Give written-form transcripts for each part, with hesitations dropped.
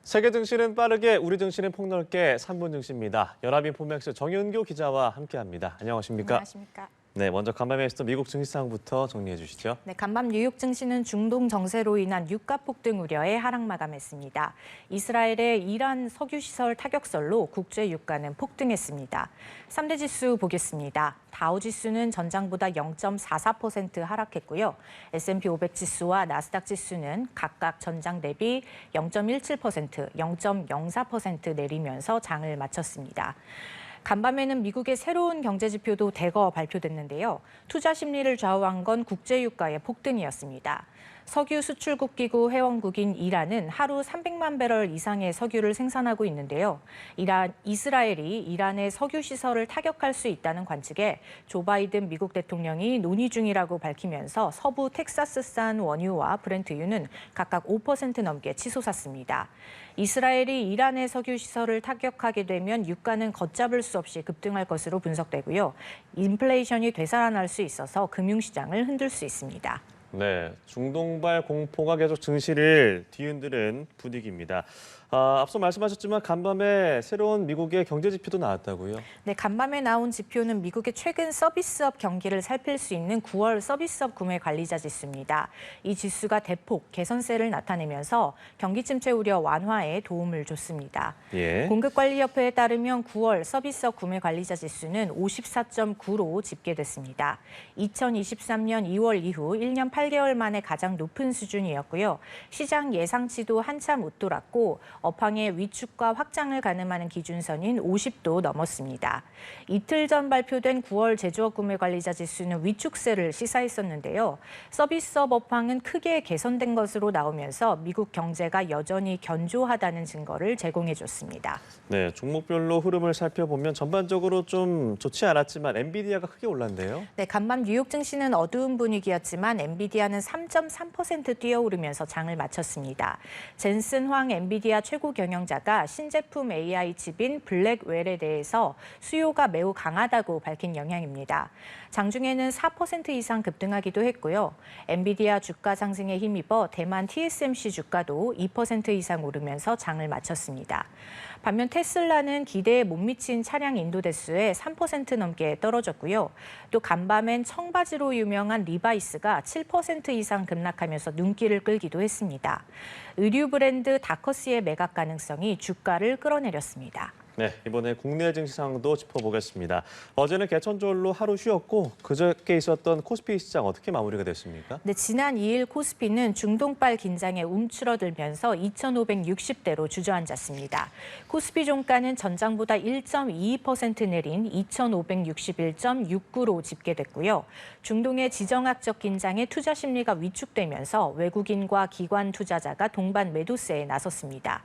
세계 증시는 빠르게, 우리 증시는 폭넓게 3분 증시입니다. 연합인포맥스 정윤교 기자와 함께합니다. 안녕하십니까? 안녕하십니까? 네, 먼저 간밤에 있었던 미국 증시 상황부터 정리해 주시죠. 네, 간밤 뉴욕 증시는 중동 정세로 인한 유가 폭등 우려에 하락 마감했습니다. 이스라엘의 이란 석유 시설 타격설로 국제 유가는 폭등했습니다. 3대 지수 보겠습니다. 다우 지수는 전장보다 0.44% 하락했고요. S&P 500 지수와 나스닥 지수는 각각 전장 대비 0.17%, 0.04% 내리면서 장을 마쳤습니다. 간밤에는 미국의 새로운 경제 지표도 대거 발표됐는데요. 투자 심리를 좌우한 건 국제유가의 폭등이었습니다. 석유 수출국 기구 회원국인 이란은 하루 300만 배럴 이상의 석유를 생산하고 있는데요. 이스라엘이 이란의 석유 시설을 타격할 수 있다는 관측에 조 바이든 미국 대통령이 논의 중이라고 밝히면서 서부 텍사스산 원유와 브렌트유는 각각 5% 넘게 치솟았습니다. 이스라엘이 이란의 석유 시설을 타격하게 되면 유가는 걷잡을 수 없이 급등할 것으로 분석되고요. 인플레이션이 되살아날 수 있어서 금융시장을 흔들 수 있습니다. 네, 중동발 공포가 계속 증시를 뒤흔드는 분위기입니다. 앞서 말씀하셨지만 간밤에 새로운 미국의 경제 지표도 나왔다고요? 네, 간밤에 나온 지표는 미국의 최근 서비스업 경기를 살필 수 있는 9월 서비스업 구매 관리자 지수입니다. 이 지수가 대폭 개선세를 나타내면서 경기 침체 우려 완화에 도움을 줬습니다. 예. 공급관리협회에 따르면 9월 서비스업 구매 관리자 지수는 54.9로 집계됐습니다. 2023년 2월 이후 1년 8개월 만에 가장 높은 수준이었고요. 시장 예상치도 한참 웃돌았고 업황의 위축과 확장을 가늠하는 기준선인 50도 넘었습니다. 이틀 전 발표된 9월 제조업 구매 관리자 지수는 위축세를 시사했었는데요. 서비스업 업황은 크게 개선된 것으로 나오면서 미국 경제가 여전히 견조하다는 증거를 제공해줬습니다. 네, 종목별로 흐름을 살펴보면 전반적으로 좀 좋지 않았지만 엔비디아가 크게 올랐네요. 네, 간밤 뉴욕 증시는 어두운 분위기였지만 엔비디아는 3.3% 뛰어오르면서 장을 마쳤습니다. 젠슨 황 엔비디아 최고 경영자가 신제품 AI 칩인 블랙웰에 대해서 수요가 매우 강하다고 밝힌 영향입니다. 장중에는 4% 이상 급등하기도 했고요. 엔비디아 주가 상승에 힘입어 대만 TSMC 주가도 2% 이상 오르면서 장을 마쳤습니다. 반면 테슬라는 기대에 못 미친 차량 인도 대수에 3% 넘게 떨어졌고요. 또 간밤엔 청바지로 유명한 리바이스가 7% 이상 급락하면서 눈길을 끌기도 했습니다. 의류 브랜드 다커스의 매각 가능성이 주가를 끌어내렸습니다. 네, 이번에 국내 증시 상황도 짚어보겠습니다. 어제는 개천절로 하루 쉬었고 그저께 있었던 코스피 시장 어떻게 마무리가 됐습니까? 네, 지난 2일 코스피는 중동발 긴장에 움츠러들면서 2,560대로 주저앉았습니다. 코스피 종가는 전장보다 1.22% 내린 2,561.69로 집계됐고요. 중동의 지정학적 긴장에 투자 심리가 위축되면서 외국인과 기관 투자자가 동반 매도세에 나섰습니다.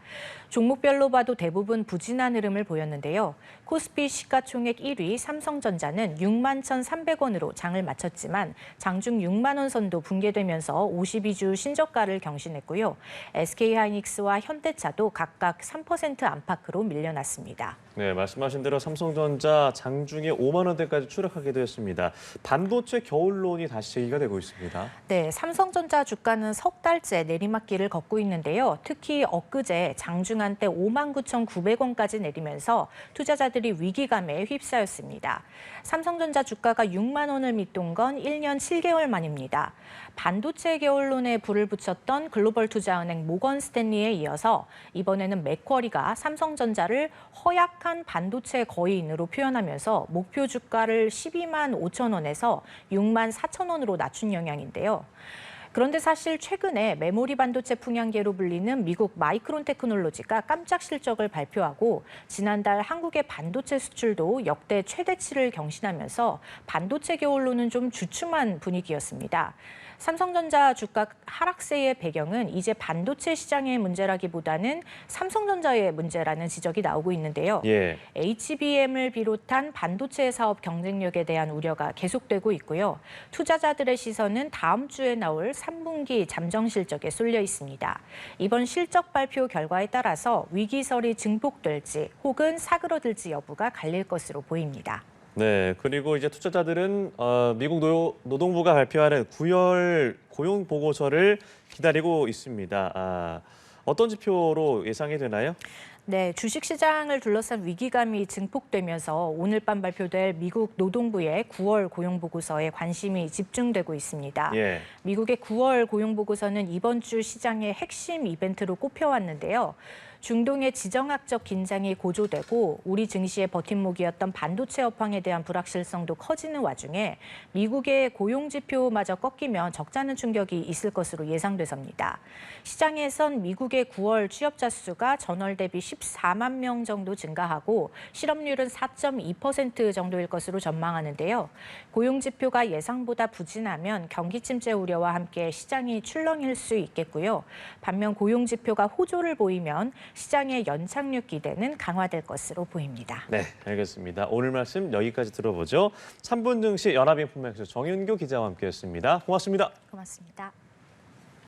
종목별로 봐도 대부분 부진한 흐름을 보였는데요. 코스피 시가총액 1위 삼성전자는 6만 1,300원으로 장을 마쳤지만 장중 6만 원 선도 붕괴되면서 52주 신저가를 경신했고요. SK하이닉스와 현대차도 각각 3% 안팎으로 밀려났습니다. 네, 말씀하신 대로 삼성전자 장중에 5만 원대까지 추락하기도 했습니다. 반도체 겨울론이 다시 제기가 되고 있습니다. 네, 삼성전자 주가는 석 달째 내리막길을 걷고 있는데요. 특히 엊그제 장중 한때 59,900원까지 내리면서 투자자들이 위기감에 휩싸였습니다. 삼성전자 주가가 6만 원을 밑돈 건 1년 7개월 만입니다. 반도체 겨울론에 불을 붙였던 글로벌 투자은행 모건 스탠리에 이어서 이번에는 맥쿼리가 삼성전자를 허약한 반도체 거인으로 표현하면서 목표 주가를 12만 5천 원에서 6만 4천 원으로 낮춘 영향인데요. 그런데 사실 최근에 메모리 반도체 풍향계로 불리는 미국 마이크론 테크놀로지가 깜짝 실적을 발표하고 지난달 한국의 반도체 수출도 역대 최대치를 경신하면서 반도체 겨울로는 좀 주춤한 분위기였습니다. 삼성전자 주가 하락세의 배경은 이제 반도체 시장의 문제라기보다는 삼성전자의 문제라는 지적이 나오고 있는데요. 예. HBM을 비롯한 반도체 사업 경쟁력에 대한 우려가 계속되고 있고요. 투자자들의 시선은 다음 주에 나올 3분기 잠정 실적에 쏠려 있습니다. 이번 실적 발표 결과에 따라서 위기설이 증폭될지 혹은 사그러들지 여부가 갈릴 것으로 보입니다. 네, 그리고 이제 투자자들은 미국 노동부가 발표하는 9월 고용 보고서를 기다리고 있습니다. 어떤 지표로 예상이 되나요? 네, 주식시장을 둘러싼 위기감이 증폭되면서 오늘 밤 발표될 미국 노동부의 9월 고용보고서에 관심이 집중되고 있습니다. 예. 미국의 9월 고용보고서는 이번 주 시장의 핵심 이벤트로 꼽혀왔는데요. 중동의 지정학적 긴장이 고조되고 우리 증시의 버팀목이었던 반도체 업황에 대한 불확실성도 커지는 와중에 미국의 고용지표마저 꺾이면 적잖은 충격이 있을 것으로 예상돼서입니다. 시장에선 미국의 9월 취업자 수가 전월 대비 14만 명 정도 증가하고 실업률은 4.2% 정도일 것으로 전망하는데요. 고용지표가 예상보다 부진하면 경기 침체 우려와 함께 시장이 출렁일 수 있겠고요. 반면 고용지표가 호조를 보이면 시장의 연착륙 기대는 강화될 것으로 보입니다. 네, 알겠습니다. 오늘 말씀 여기까지 들어보죠. 3분 증시 연합인포맥스 정윤교 기자와 함께했습니다. 고맙습니다. 고맙습니다.